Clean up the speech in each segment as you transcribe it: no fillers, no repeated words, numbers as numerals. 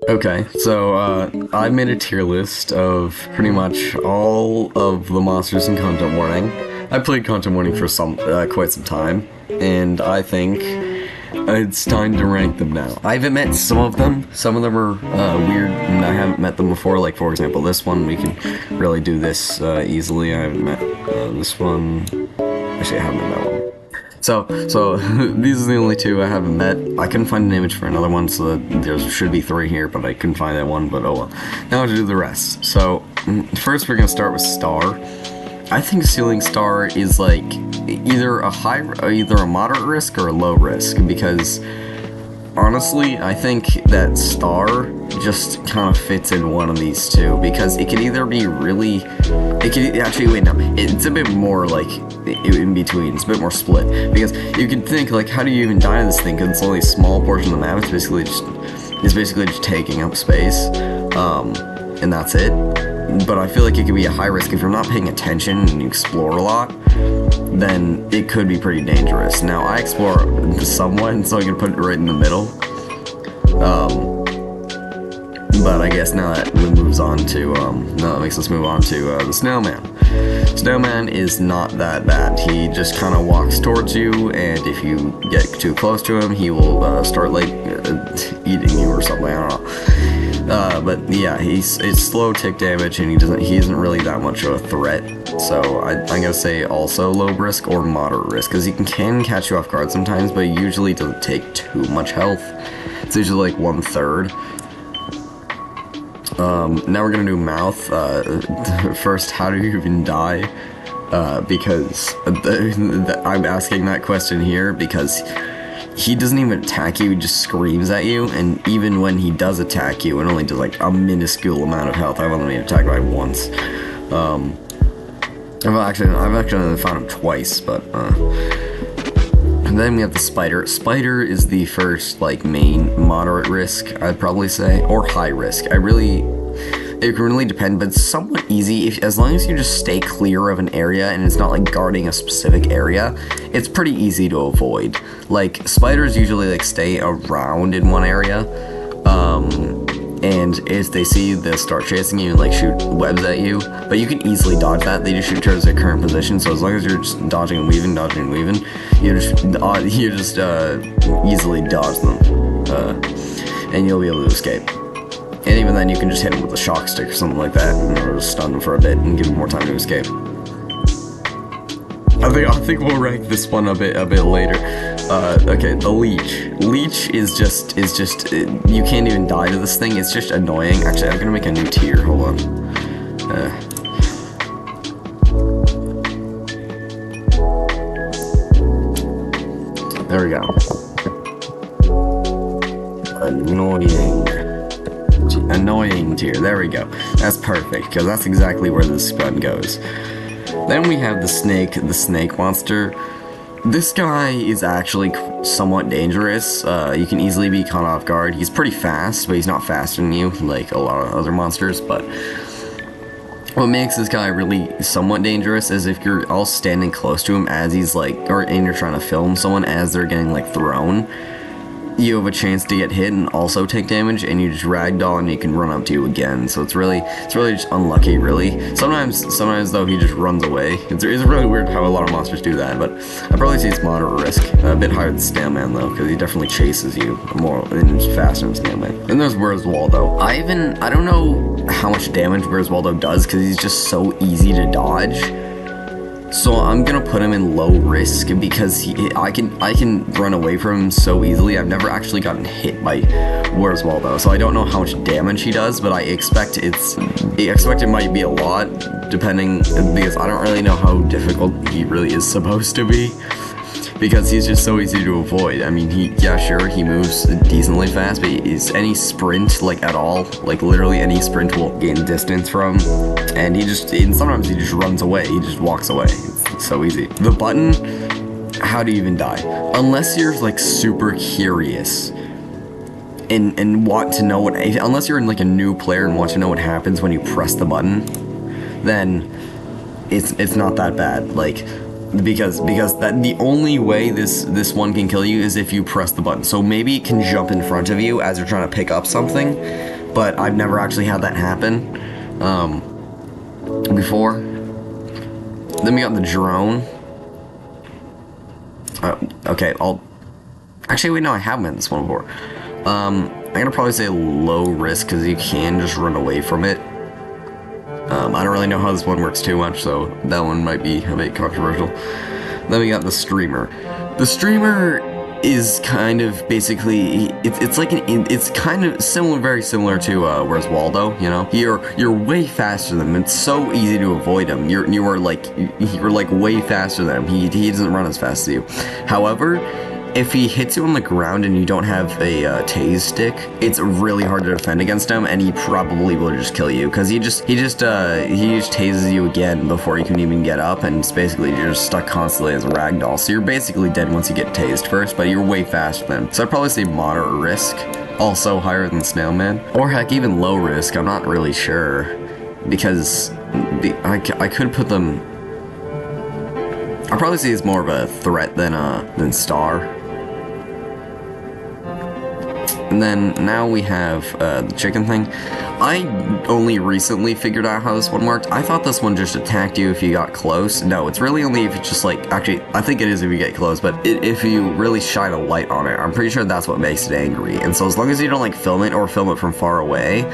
Okay, so I made a tier list of pretty much all of the monsters in Content Warning. I played Content Warning for quite some time, and I think it's time to rank them now. I haven't met some of them. Some of them are weird, and I haven't met them before. Like, for example, this one, we can really do this easily. I haven't met this one. Actually, I haven't met that one. So these are the only two I haven't met. I couldn't find an image for another one, so there should be 3 here, but I couldn't find that one, but oh well. Now to do the rest. So, first we're gonna start with Star. I think Ceiling Star is like either a moderate risk or a low risk, because honestly, I think that Star just kind of fits in one of these two, because it could either be it's a bit more like in between, it's a bit more split, because you could think like, how do you even die to this thing, because it's only a small portion of the map, it's basically just taking up space, and that's it. But I feel like it could be a high risk if you're not paying attention and you explore a lot, then it could be pretty dangerous. Now, I explore somewhat, so I can put it right in the middle. But I guess now that makes us move on to the Snailman. Snailman is not that bad. He just kind of walks towards you, and if you get too close to him, he will start like eating you or something. I don't know. But yeah, it's slow tick damage, and he isn't really that much of a threat. So I'm gonna say also low risk or moderate risk, because he can catch you off guard sometimes, but he usually doesn't take too much health. It's usually like 1/3. Now we're gonna do Mouth. First, how do you even die? Because I'm asking that question here because he doesn't even attack you, he just screams at you, and even when he does attack you, it only does like a minuscule amount of health. I've only been attacked by once. I've actually only found him twice, but and then we have the Spider. Spider is the first, like, main moderate risk, I'd probably say, or high risk. It can really depend, but it's somewhat easy as long as you just stay clear of an area and it's not like guarding a specific area. It's pretty easy to avoid. Like, spiders usually like stay around in one area, and if they see you, they'll start chasing you and like shoot webs at you. But you can easily dodge that. They just shoot towards their current position. So as long as you're just dodging and weaving, you just easily dodge them, and you'll be able to escape. And even then, you can just hit him with a shock stick or something like that, or just stun him for a bit and give him more time to escape. I think we'll rank this one a bit later. Okay, the leech. Leech is just you can't even die to this thing. It's just annoying. Actually, I'm gonna make a new tier. Hold on. There we go. Annoying tier. There we go. That's perfect, because that's exactly where this gun goes. Then we have the snake monster. This guy is actually somewhat dangerous. You can easily be caught off guard. He's pretty fast, but he's not faster than you, like a lot of other monsters. But what makes this guy really somewhat dangerous is if you're all standing close to him as he's like, and you're trying to film someone as they're getting like thrown, you have a chance to get hit and also take damage, and you just ragdoll and he can run up to you again. So it's really just unlucky, really. Sometimes though, he just runs away. It's really weird how a lot of monsters do that, but I probably say it's moderate risk. A bit higher than Snailman though, because he definitely chases you more and is faster than Snailman. Then there's Waldo. I don't know how much damage Waldo does, because he's just so easy to dodge. So I'm gonna put him in low risk, because I can run away from him so easily. I've never actually gotten hit by Waldo, so I don't know how much damage he does, but I expect it might be a lot, depending, because I don't really know how difficult he really is supposed to be, because he's just so easy to avoid. I mean, he moves decently fast, but any sprint, like at all, like literally any sprint will gain distance from, and sometimes he just runs away, he just walks away. It's so easy. The button, how do you even die? Unless you're like super curious and want to know unless you're like a new player and want to know what happens when you press the button, then it's not that bad. Like, because the only way this one can kill you is if you press the button. So maybe it can jump in front of you as you're trying to pick up something, but I've never actually had that happen before. Then we got the drone. Okay, actually wait, no, I have met this one before. I'm gonna probably say low risk because you can just run away from it. I don't really know how this one works too much, so that one might be a bit controversial. Then we got the streamer. The streamer is kind of basically it's kind of similar, very similar to where's Waldo. You know, you're way faster than him. It's so easy to avoid him. You're like way faster than him. He doesn't run as fast as you. However, if he hits you on the ground and you don't have a tase stick, it's really hard to defend against him, and he probably will just kill you because he just tases you again before you can even get up, and it's basically you're just stuck constantly as a ragdoll. So you're basically dead once you get tased first, but you're way faster than him. So I'd probably say moderate risk, also higher than Snailman, or heck even low risk. I'm not really sure because I could put them. I'd probably say it's more of a threat than Star. And then now we have the chicken thing. I only recently figured out how this one worked. I thought this one just attacked you if you got close. No, it's really only if it's just like, actually, I think it is if you get close, but if you really shine a light on it, I'm pretty sure that's what makes it angry. And so as long as you don't like film it or film it from far away,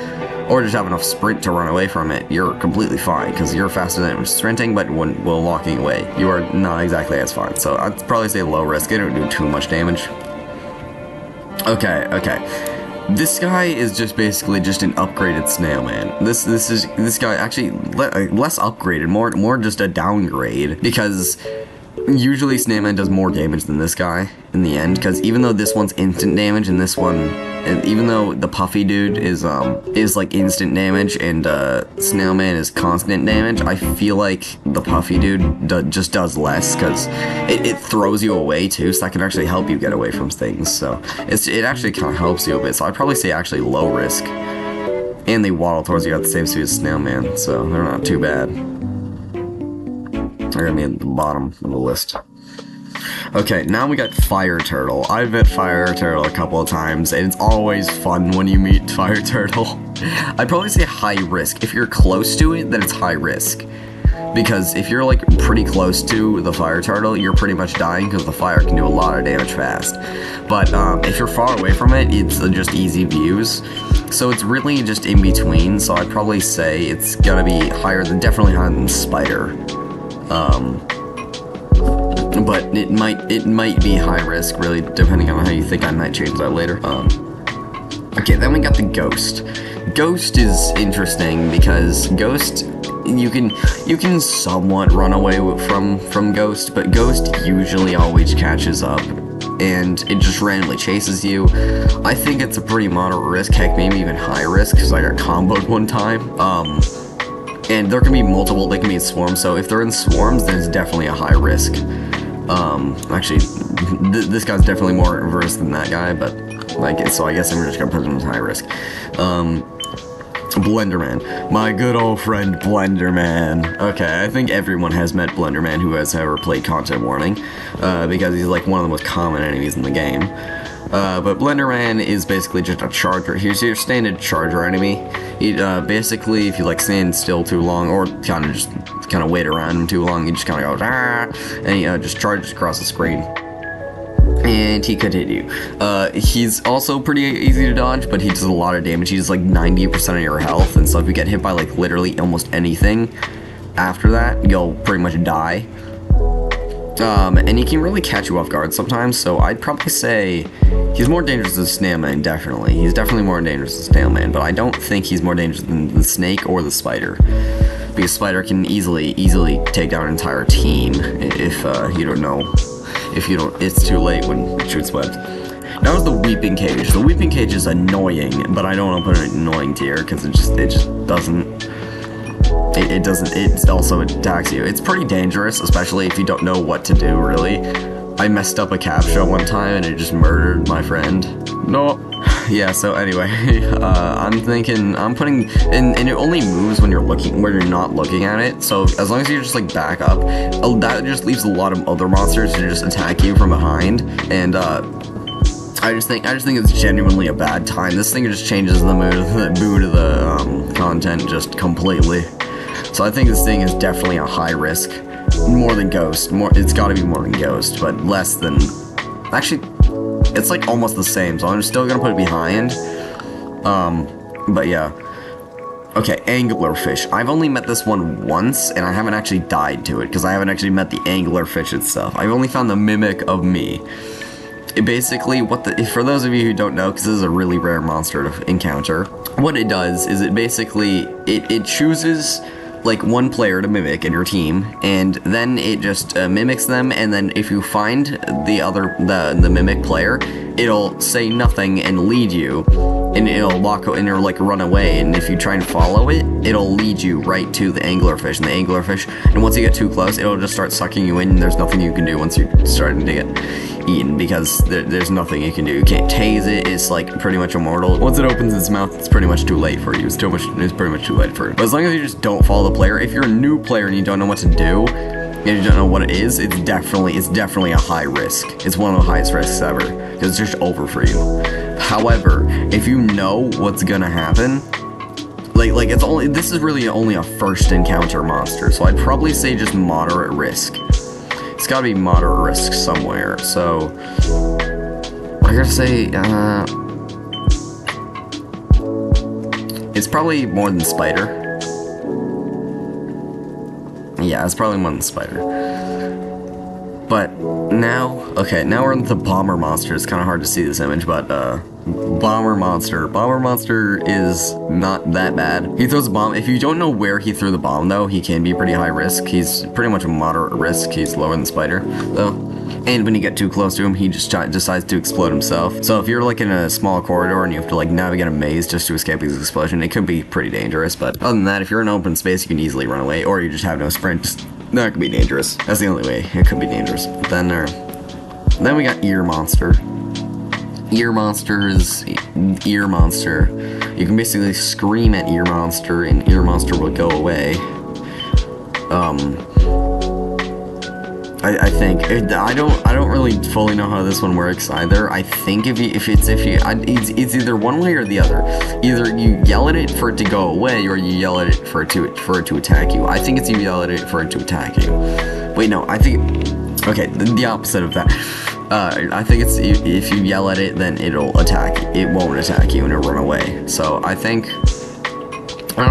or just have enough sprint to run away from it, you're completely fine, because you're faster than it sprinting, but when walking away, you are not exactly as fine. So I'd probably say low risk. They don't do too much damage. Okay. This guy is just basically just an upgraded Snailman. This guy actually less upgraded, more just a downgrade, because usually Snailman does more damage than this guy in the end, because even though this one's instant damage and this one, even though the Puffy dude is like instant damage and Snailman is constant damage, I feel like the Puffy dude just does less because it throws you away too, so that can actually help you get away from things. So it actually kind of helps you a bit. So I'd probably say actually low risk, and they waddle towards you at the same speed as Snailman, so they're not too bad. They're gonna be at the bottom of the list. Okay, now we got Fire Turtle. I've met Fire Turtle a couple of times, and it's always fun when you meet Fire Turtle. I'd probably say high risk. If you're close to it, then it's high risk. Because if you're like pretty close to the Fire Turtle, you're pretty much dying because the fire can do a lot of damage fast. But if you're far away from it, it's just easy views. So it's really just in between, so I'd probably say it's gonna be definitely higher than Spider. But it might be high risk, really, depending on how you think. I might change that later. Okay, then we got the Ghost. Ghost is interesting because Ghost, you can somewhat run away from Ghost, but Ghost usually always catches up, and it just randomly chases you. I think it's a pretty moderate risk, heck, maybe even high risk, because I got comboed one time. And there can be multiple, they can be in swarms, so if they're in swarms, then it's definitely a high risk. Actually, this guy's definitely more reverse than that guy, but, so I guess I'm just gonna put him as high risk. Blenderman. My good old friend Blenderman. Okay, I think everyone has met Blenderman who has ever played Content Warning, because he's like one of the most common enemies in the game. But Blenderman is basically just a charger. He's your standard charger enemy. He basically, if you like stand still too long, or kind of wait around him too long, he just kind of goes and he just charges across the screen. And he could hit you. He's also pretty easy to dodge, but he does a lot of damage. He does like 90% of your health, and so if you get hit by like literally almost anything after that, you'll pretty much die. And he can really catch you off guard sometimes, so I'd probably say he's more dangerous than Snailman, definitely. He's definitely more dangerous than Snailman, but I don't think he's more dangerous than the Snake or the Spider. Because Spider can easily take down an entire team if you don't know. It's too late when it shoots webs. Now is the Weeping Cage. The Weeping Cage is annoying, but I don't want to put an annoying tier, because it just doesn't... It also attacks you. It's pretty dangerous, especially if you don't know what to do, really. I messed up a captcha one time and it just murdered my friend. No. Yeah, so anyway, I'm putting, and it only moves when you're not looking at it, so as long as you just, like, back up, that just leaves a lot of other monsters to just attack you from behind, and, I just think it's genuinely a bad time. This thing just changes the mood of the content just completely. So I think this thing is definitely a high risk. More than Ghost. It's gotta be more than Ghost, but less than... Actually, it's like almost the same, so I'm still gonna put it behind. But yeah. Okay, anglerfish. I've only met this one once, and I haven't actually died to it, because I haven't actually met the anglerfish itself. I've only found the mimic of me. It basically, for those of you who don't know, because this is a really rare monster to encounter, what it does is it basically, it chooses, like, one player to mimic in your team, and then it just mimics them, and then if you find the mimic player, it'll say nothing and lead you, and it'll like run away, and if you try and follow it, it'll lead you right to the anglerfish, and once you get too close, it'll just start sucking you in, and there's nothing you can do once you're starting to get eaten, because there's nothing you can do. You can't tase it. It's like pretty much immortal. Once it opens its mouth, it's pretty much too late for you. It's pretty much too late for it. But as long as you just don't follow the player, if you're a new player and you don't know what to do, and you don't know what it is, it's definitely a high risk. It's one of the highest risks ever, because it's just over for you. However, if you know what's gonna happen, like this is really only a first encounter monster, so I'd probably say just moderate risk. It's gotta be moderate risk somewhere, so I gotta say, it's probably more than Spider. Yeah, it's probably more than Spider. But now we're into the Bomber Monster. It's kind of hard to see this image, but Bomber Monster is not that bad. He throws a bomb. If you don't know where he threw the bomb, though, he can be pretty high risk. He's pretty much a moderate risk. He's lower than Spider, though. And when you get too close to him, he just decides to explode himself. So if you're like in a small corridor and you have to like navigate a maze just to escape his explosion, it could be pretty dangerous. But other than that, if you're in open space, you can easily run away, or you just have no sprint. That could be dangerous. That's the only way. It could be dangerous. But then we got Ear Monster. Ear Monster is Ear Monster. You can basically scream at Ear Monster, and Ear Monster will go away. I think I don't really fully know how this one works either. I think it's either one way or the other. Either you yell at it for it to go away, or you yell at it for it to attack you. I think it's you yell at it for it to attack you. Wait, no, I think the opposite of that. I think it's if you yell at it, then it'll attack. It won't attack you and it'll run away. So I don't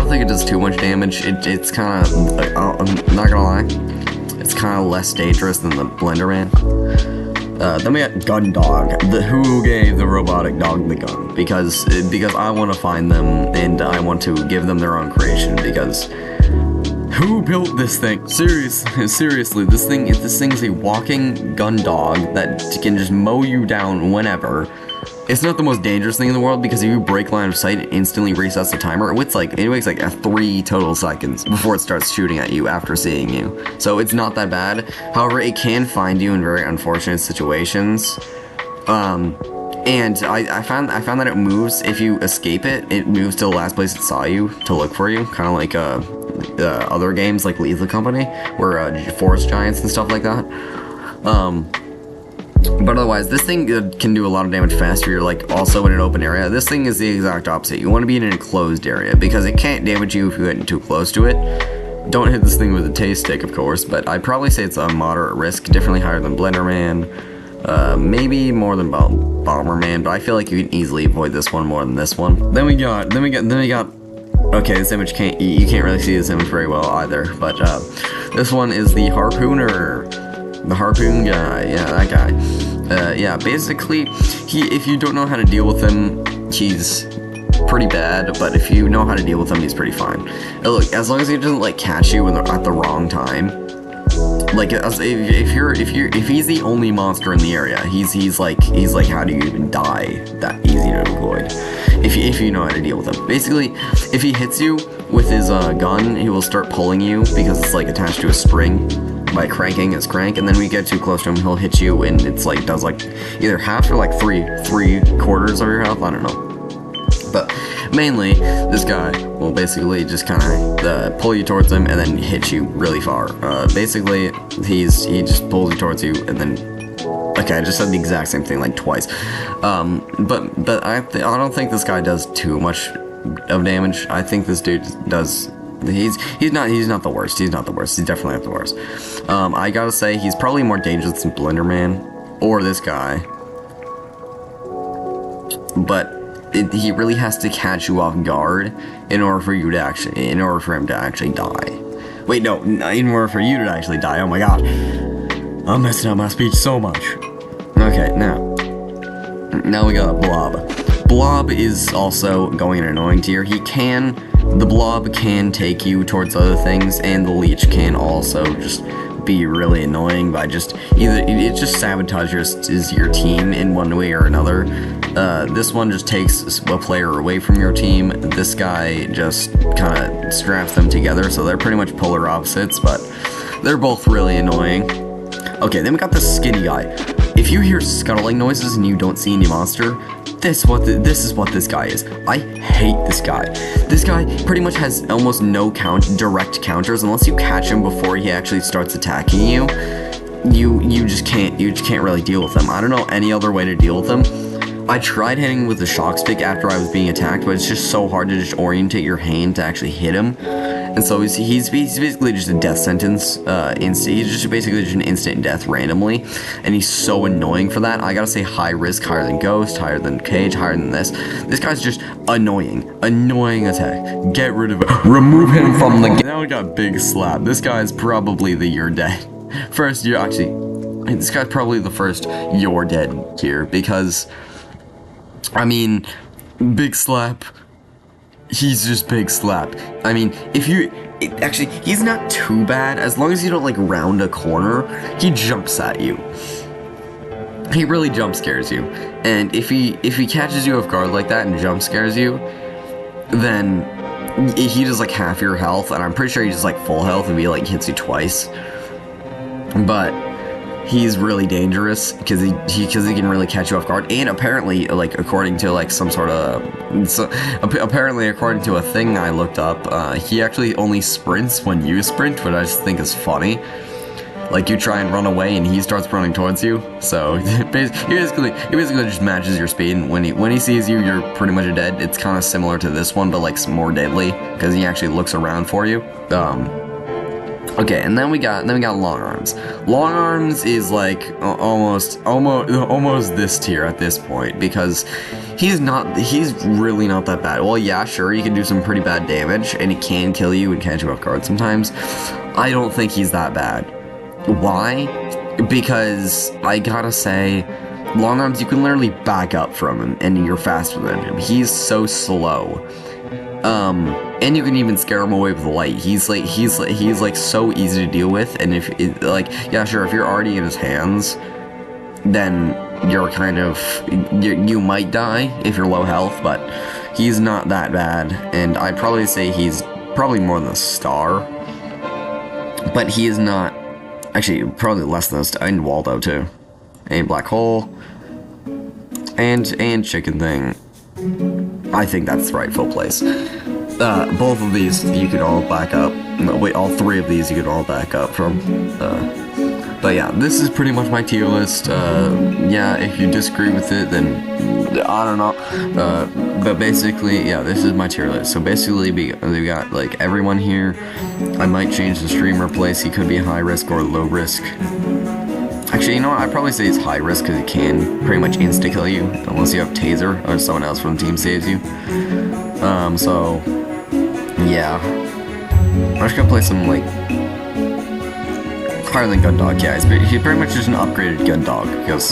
think it does too much damage. It's kind of, I'm not gonna lie, it's kind of less dangerous than the Blenderman. Then we got Gun Dog, who gave the robotic dog the gun, because I want to find them and I want to give them their own creation, because who built this thing? Seriously, this thing is a walking gun dog that can just mow you down whenever. It's not the most dangerous thing in the world, because if you break line of sight, it instantly resets the timer. It wakes like 3 total seconds before it starts shooting at you after seeing you. So it's not that bad. However, it can find you in very unfortunate situations. And I found that it moves, if you escape it, it moves to the last place it saw you to look for you. Kind of like other games like Lethal Company, where forest giants and stuff like that. But otherwise, this thing can do a lot of damage faster. You're like also in an open area. This thing is the exact opposite. You want to be in an enclosed area, because it can't damage you if you get too close to it. Don't hit this thing with a taste stick, of course, but I'd probably say it's a moderate risk, definitely higher than Blenderman, maybe more than Bomberman, but I feel like you can easily avoid this one more than this one. Then we got. Okay, this image you can't really see this image very well either, but this one is the Harpooner. The Harpoon guy, yeah, that guy. Yeah, basically, if you don't know how to deal with him, he's pretty bad, but if you know how to deal with him, he's pretty fine. Look, as long as he doesn't, like, catch you at the wrong time, like, if he's the only monster in the area, he's like, how do you even die that easy to avoid? If you know how to deal with him. Basically, if he hits you with his gun, he will start pulling you, because it's, like, attached to a string, by cranking his crank, and then when you get too close to him, he'll hit you, and it's like does like either half or like three quarters of your health. I don't know. But mainly, this guy will basically just kind of pull you towards him and then hit you really far. Basically, he just pulls you towards you and then. Okay, I just said the exact same thing like twice. But I don't think this guy does too much of damage. I think this dude does. He's not the worst. He's not the worst. He's definitely not the worst. I gotta say he's probably more dangerous than Blenderman or this guy. But he really has to catch you off guard in order for him to actually die. Wait, no, in order for you to actually die. Oh my god, I'm messing up my speech so much. Okay, now we got Blob. Blob is also going in annoying tier. The Blob can take you towards other things, and the leech can also just be really annoying by just it just sabotages your team in one way or another. This one just takes a player away from your team. This guy just kind of straps them together, so they're pretty much polar opposites, but they're both really annoying. Okay, then we got the skinny guy. If you hear scuttling noises and you don't see any monster, this is what this guy is. I hate this guy. This guy pretty much has almost no direct counters unless you catch him before he actually starts attacking you. You just can't really deal with him. I don't know any other way to deal with him. I tried hitting with the shock stick after I was being attacked, but it's just so hard to just orientate your hand to actually hit him. And so he's basically just a death sentence. He's just basically just an instant death randomly, and he's so annoying for that. I gotta say, high risk, higher than Ghost, higher than Cage, higher than this. This guy's just annoying attack. Get rid of it. Remove him from the game. Now we got Big Slap. This guy's probably the you're dead. This guy's probably the first you're dead tier, because I mean, Big Slap. He's just Big Slap. I mean, actually, he's not too bad. As long as you don't, like, round a corner, he jumps at you. He really jump scares you. And if he catches you off guard like that and jump scares you, then he does, like, half your health. And I'm pretty sure he does, like, full health if he, like, hits you twice. But he's really dangerous because he can really catch you off guard, and apparently, like, according to like some sort of apparently according to a thing I looked up, he actually only sprints when you sprint, which I just think is funny. Like, you try and run away and he starts running towards you, so he basically just matches your speed, and when he sees you, you're pretty much dead. It's kind of similar to this one, but like more deadly because he actually looks around for you. Okay, and then we got Long Arms. Long Arms is like almost this tier at this point, because he's really not that bad. Well, yeah, sure, he can do some pretty bad damage, and he can kill you and catch you off guard sometimes. I don't think he's that bad. Why? Because I gotta say, Long Arms, you can literally back up from him, and you're faster than him. He's so slow. And you can even scare him away with light. He's like so easy to deal with, and yeah, sure, if you're already in his hands, then you're kind of, you might die if you're low health, but he's not that bad, and I'd probably say he's probably more than a star, but he is not, actually, probably less than a star, and Waldo too, and Black Hole, and Chicken Thing. I think that's the rightful place. Both of these you could all back up. No, wait, all three of these you could all back up from. But yeah, this is pretty much my tier list. Yeah, if you disagree with it, then I don't know. But basically, yeah, this is my tier list. So basically, we got like everyone here. I might change the streamer place. He could be high risk or low risk. Actually, you know what? I'd probably say he's high risk because he can pretty much insta-kill you unless you have Taser or someone else from the team saves you. So, yeah. I'm just gonna play some, like, higher than Gun Dog. Yeah, he's pretty much just an upgraded Gun Dog because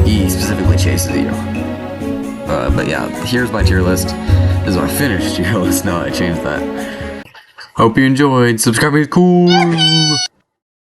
he specifically chases you. But yeah, here's my tier list. This is my finished tier list. No, I changed that. Hope you enjoyed. Subscribe is cool.